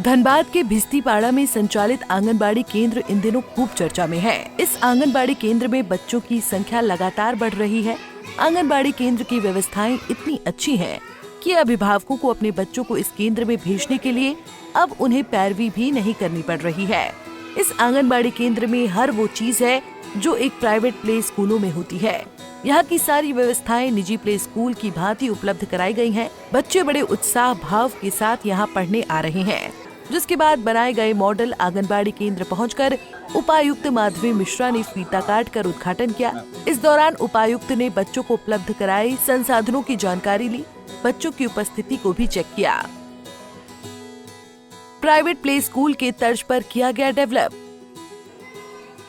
धनबाद के भिस्तीपाड़ा में संचालित आंगनबाड़ी केंद्र इन दिनों खूब चर्चा में है। इस आंगनबाड़ी केंद्र में बच्चों की संख्या लगातार बढ़ रही है। आंगनबाड़ी केंद्र की व्यवस्थाएं इतनी अच्छी हैं कि अभिभावकों को अपने बच्चों को इस केंद्र में भेजने के लिए अब उन्हें पैरवी भी नहीं करनी पड़ रही है। इस आंगनबाड़ी केंद्र में हर वो चीज है जो एक प्राइवेट प्ले स्कूलों में होती है। यहाँ की सारी व्यवस्थाएं निजी प्ले स्कूल की भांति उपलब्ध कराई गई हैं। बच्चे बड़े उत्साह भाव के साथ यहाँ पढ़ने आ रहे हैं। जिसके बाद बनाए गए मॉडल आंगनबाड़ी केंद्र पहुंचकर उपायुक्त माधवी मिश्रा ने फीता काट कर उद्घाटन किया। इस दौरान उपायुक्त ने बच्चों को उपलब्ध कराए संसाधनों की जानकारी ली, बच्चों की उपस्थिति को भी चेक किया। प्राइवेट प्ले स्कूल के तर्ज पर किया गया डेवलप।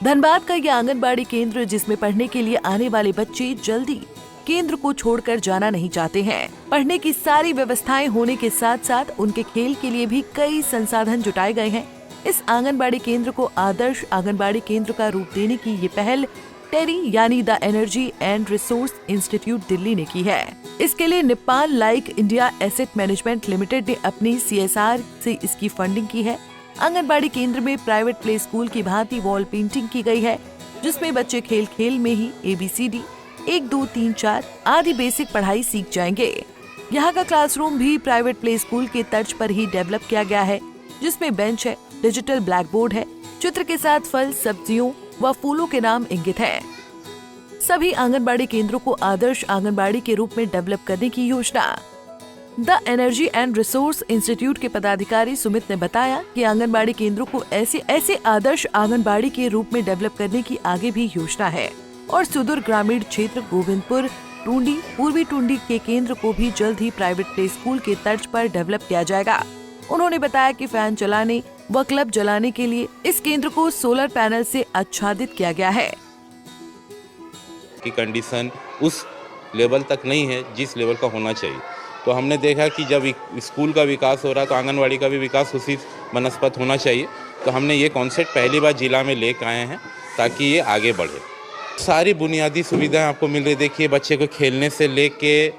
धनबाद का यह आंगनबाड़ी केंद्र जिसमें पढ़ने के लिए आने वाले बच्चे जल्दी केंद्र को छोड़कर जाना नहीं चाहते हैं। पढ़ने की सारी व्यवस्थाएं होने के साथ साथ उनके खेल के लिए भी कई संसाधन जुटाए गए हैं। इस आंगनबाड़ी केंद्र को आदर्श आंगनबाड़ी केंद्र का रूप देने की ये पहल टेरी यानी the energy and resource institute Delhi ने की है। इसके लिए Nippon life India asset management limited ने अपनी CSR से इसकी फंडिंग की है। आंगनबाड़ी केंद्र में प्राइवेट प्ले स्कूल की भांति वॉल पेंटिंग की गई है, जिसमें बच्चे खेल खेल में ही ABCD 1 2 3 4 आदि बेसिक पढ़ाई सीख जाएंगे। यहाँ का क्लासरूम भी प्राइवेट प्ले स्कूल के तर्ज पर ही डेवलप किया गया है, जिसमें बेंच है, डिजिटल ब्लैक बोर्ड है, चित्र के साथ फल, सब्जियों व फूलों के नाम इंगित हैं। सभी आंगनबाड़ी केंद्रों को आदर्श आंगनबाड़ी के रूप में डेवलप करने की योजना। The energy and resource institute के पदाधिकारी सुमित ने बताया कि आंगनबाड़ी केंद्रों को ऐसे आदर्श आंगनबाड़ी के रूप में डेवलप करने की आगे भी योजना है और सुदूर ग्रामीण क्षेत्र गोविंदपुर, टूंडी, पूर्वी टूंडी के केंद्र को भी जल्द ही प्राइवेट प्ले स्कूल के तर्ज पर डेवलप किया जाएगा। उन्होंने बताया कि फैन चलाने व क्लब जलाने के लिए इस केंद्र को सोलर पैनल से आच्छादित किया गया है। की कंडीशन उस लेवल तक नहीं है जिस लेवल का होना चाहिए, तो हमने देखा कि जब स्कूल का विकास हो रहा है तो आंगनवाड़ी का भी विकास उसी बनस्पत होना चाहिए। तो हमने ये कॉन्सेप्ट पहली बार जिला में लेकर आए हैं ताकि ये आगे बढ़े। सारी बुनियादी सुविधाएं आपको मिल रही। देखिए, बच्चे को खेलने से लेके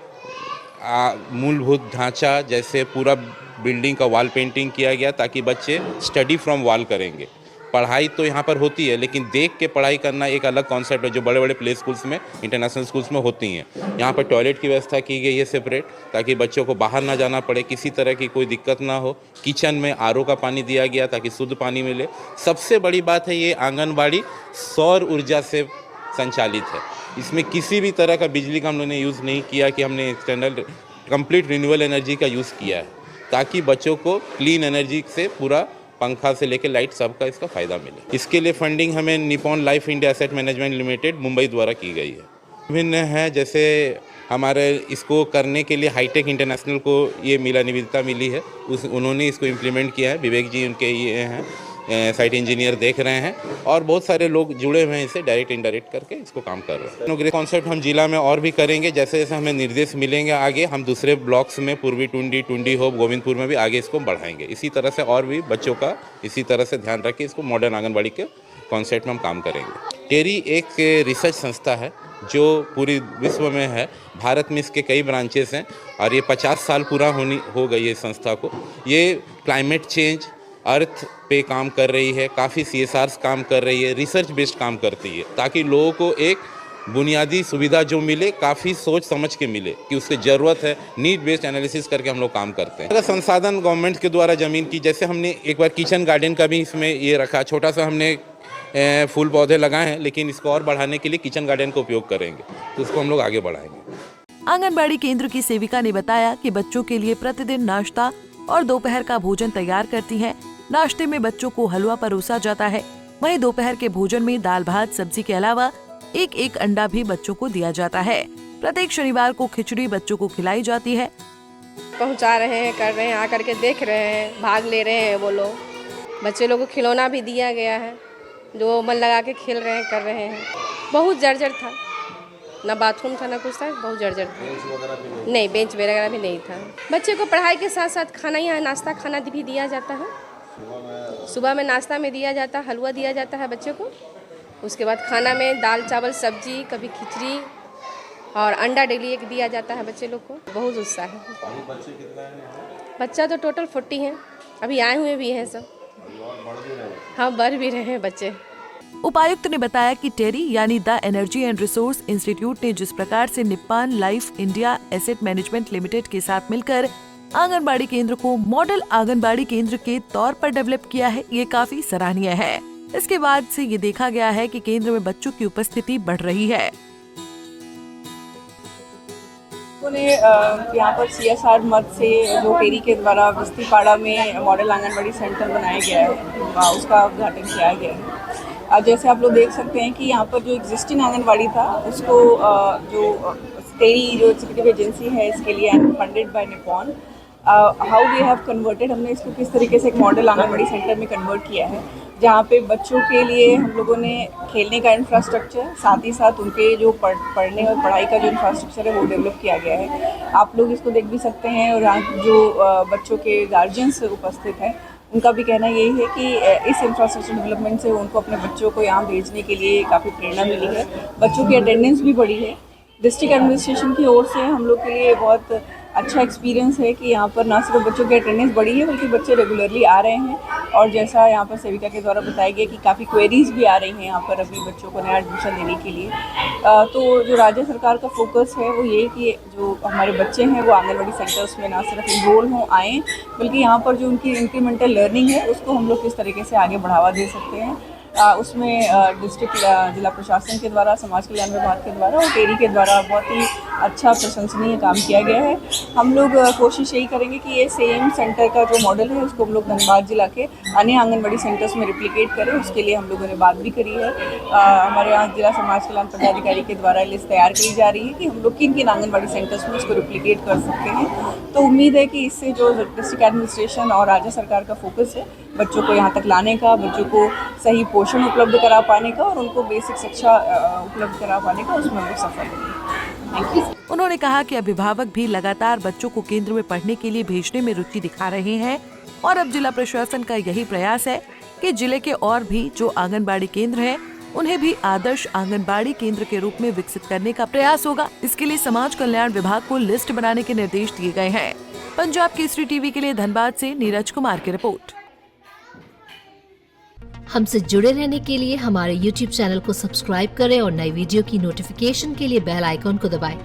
मूलभूत ढांचा, जैसे पूरा बिल्डिंग का वॉल पेंटिंग किया गया ताकि बच्चे स्टडी फ्रॉम वॉल करेंगे। पढ़ाई तो यहाँ पर होती है, लेकिन देख के पढ़ाई करना एक अलग कॉन्सेप्ट है जो बड़े बड़े प्ले स्कूल्स में, इंटरनेशनल स्कूल्स में होती हैं। यहाँ पर टॉयलेट की व्यवस्था की गई है सेपरेट, ताकि बच्चों को बाहर ना जाना पड़े, किसी तरह की कोई दिक्कत ना हो। किचन में RO का पानी दिया गया ताकि शुद्ध पानी मिले। सबसे बड़ी बात है, ये आंगनबाड़ी सौर ऊर्जा से संचालित है। इसमें किसी भी तरह का बिजली का हम लोगों ने यूज़ नहीं किया कि हमने एक्सटर्नल कंप्लीट रिन्यूएबल एनर्जी का यूज़ किया है, ताकि बच्चों को क्लीन एनर्जी से पूरा पंखा से लेकर लाइट सबका इसका फ़ायदा मिले। इसके लिए फंडिंग हमें Nippon life India asset management limited Mumbai द्वारा की गई है। विभिन्न है, जैसे हमारे इसको करने के लिए हाईटेक इंटरनेशनल को ये निविदा मिली है, उन्होंने इसको इम्प्लीमेंट किया है। विवेक जी उनके ये हैं, साइट इंजीनियर देख रहे हैं, और बहुत सारे लोग जुड़े हुए हैं इससे, डायरेक्ट इनडायरेक्ट करके इसको काम कर रहे हैं। कॉन्सेप्ट हम जिला में और भी करेंगे। जैसे जैसे हमें निर्देश मिलेंगे आगे, हम दूसरे ब्लॉक्स में पूर्वी टूंडी, टूंडी होप, गोविंदपुर में भी आगे इसको बढ़ाएंगे। इसी तरह से और भी बच्चों का इसी तरह से ध्यान रख के इसको मॉडर्न आंगनबाड़ी के कॉन्सेप्ट में हम काम करेंगे। टेरी एक रिसर्च संस्था है जो पूरी विश्व में है। भारत में इसके कई ब्रांचेस हैं और ये 50 साल पूरा हो गई है संस्था को। ये क्लाइमेट चेंज, अर्थ पे काम कर रही है, काफ़ी CSRs काम कर रही है, रिसर्च बेस्ड काम करती है, ताकि लोगों को एक बुनियादी सुविधा जो मिले काफ़ी सोच समझ के मिले कि उसकी ज़रूरत है। नीड बेस्ड एनालिसिस करके हम लोग काम करते हैं। अगर संसाधन गवर्नमेंट के द्वारा ज़मीन की, जैसे हमने एक बार किचन गार्डन का भी इसमें ये रखा, छोटा सा हमने फूल पौधे लगाए हैं, लेकिन इसको और बढ़ाने के लिए किचन गार्डन का उपयोग करेंगे, तो उसको हम लोग आगे बढ़ाएंगे। आंगनबाड़ी केंद्र की सेविका ने बताया कि बच्चों के लिए प्रतिदिन नाश्ता और दोपहर का भोजन तैयार करती हैं। नाश्ते में बच्चों को हलवा परोसा जाता है, वहीं दोपहर के भोजन में दाल भात सब्जी के अलावा एक अंडा भी बच्चों को दिया जाता है। प्रत्येक शनिवार को खिचड़ी बच्चों को खिलाई जाती है। पहुंचा रहे हैं, कर रहे हैं, आकर के देख रहे हैं, भाग ले रहे हैं वो लोग। बच्चे लोगों को खिलौना भी दिया गया है जो मन लगा के खेल रहे हैं, कर रहे हैं। बहुत जर्जर था, ना बाथरूम था ना कुछ था, बहुत जर्जर था। नहीं, बेंच वगैरह भी नहीं था। बच्चे को पढ़ाई के साथ साथ खाना, यहाँ नाश्ता खाना भी दिया जाता है। सुबह में नाश्ता में दिया जाता है, हलवा दिया जाता है बच्चे को। उसके बाद खाना में दाल चावल सब्जी, कभी खिचड़ी और अंडा डेली एक दिया जाता है बच्चे लोग को। बहुत उत्साह है। बच्चे कितना है? बच्चा तो टोटल 40 हैं, अभी आए हुए भी हैं सब। हाँ, बढ़ भी रहे हैं बच्चे। उपायुक्त ने बताया कि टेरी यानी the energy and resource institute ने जिस प्रकार से Nippon life India asset management limited के साथ मिलकर आंगनबाड़ी केंद्र को मॉडल आंगनबाड़ी केंद्र के तौर पर डेवलप किया है, ये काफी सराहनीय है। इसके बाद से ये देखा गया है कि केंद्र में बच्चों की उपस्थिति बढ़ रही है। उन्होंने यहाँ पर CSR मद से जो टेरी के द्वारा बस्तीपाड़ा में मॉडल आंगनबाड़ी सेंटर बनाया गया है, उसका उद्घाटन किया गया है। जैसे आप लोग देख सकते हैं कि यहाँ पर जो एग्जिस्टिंग आंगनबाड़ी था उसको जो टेरी जो एग्जीक्यूटिव एजेंसी है इसके लिए funded by Nippon, how we have converted, हमने इसको किस तरीके से एक मॉडल आंगनबाड़ी सेंटर में कन्वर्ट किया है, जहाँ पे बच्चों के लिए हम लोगों ने खेलने का इंफ्रास्ट्रक्चर, साथ ही साथ उनके जो पढ़ने और पढ़ाई का जो इंफ्रास्ट्रक्चर है वो डेवलप किया गया है। आप लोग इसको देख भी सकते हैं और यहाँ जो बच्चों के गार्जियंस उपस्थित हैं उनका भी कहना यही है कि इस इंफ्रास्ट्रक्चर डेवलपमेंट से उनको अपने बच्चों को यहाँ भेजने के लिए काफ़ी प्रेरणा मिली है। बच्चों की अटेंडेंस भी बढ़ी है। डिस्ट्रिक्ट एडमिनिस्ट्रेशन की ओर से हम लोग के लिए बहुत अच्छा एक्सपीरियंस है कि यहाँ पर ना सिर्फ बच्चों की अटेंडेंस बढ़ी है बल्कि बच्चे रेगुलरली आ रहे हैं, और जैसा यहाँ पर सेविका के द्वारा बताया गया कि काफ़ी क्वेरीज भी आ रही हैं यहाँ पर अभी बच्चों को नया एडमिशन देने के लिए। तो जो राज्य सरकार का फोकस है वो ये कि जो हमारे बच्चे हैं वो आंगनबाड़ी सेंटर्स में ना सिर्फ इनरोल हों, आएँ, बल्कि यहाँ पर जो उनकी इंक्रीमेंटल लर्निंग है उसको हम लोग किस तरीके से आगे बढ़ावा दे सकते हैं। उसमें डिस्ट्रिक्ट जिला प्रशासन के द्वारा, समाज कल्याण विभाग के द्वारा और टेरी के द्वारा बहुत ही अच्छा प्रशंसनीय काम किया गया है। हम लोग कोशिश यही करेंगे कि ये सेम सेंटर का जो मॉडल है उसको हम लोग धनबाद जिला के अन्य आंगनबाड़ी सेंटर्स में रिप्लिकेट करें। उसके लिए हम लोगों ने बात भी करी है। हमारे यहाँ जिला समाज कल्याण पदाधिकारी के द्वारा लिस्ट तैयार करी जा रही है कि हम लोग किन किन आंगनबाड़ी सेंटर्स में इसको रिप्लिकेट कर सकते हैं। तो उम्मीद है कि इससे जो डिस्ट्रिक्ट एडमिनिस्ट्रेशन और राज्य सरकार का फोकस है बच्चों को यहाँ तक लाने का, बच्चों को सही पोषण उपलब्ध करा पाने का और उनको बेसिक शिक्षा उपलब्ध करा पाने का, उसमें हम लोग सफल होंगे। उन्होंने कहा कि अभिभावक भी लगातार बच्चों को केंद्र में पढ़ने के लिए भेजने में रुचि दिखा रहे हैं और अब जिला प्रशासन का यही प्रयास है कि जिले के और भी जो आंगनबाड़ी केंद्र हैं उन्हें भी आदर्श आंगनबाड़ी केंद्र के रूप में विकसित करने का प्रयास होगा। इसके लिए समाज कल्याण विभाग को लिस्ट बनाने के निर्देश दिए गए हैं। पंजाब केसरी टीवी के लिए धनबाद से नीरज कुमार की रिपोर्ट। हमसे जुड़े रहने के लिए हमारे YouTube चैनल को सब्सक्राइब करें और नई वीडियो की नोटिफिकेशन के लिए बेल आइकॉन को दबाएं।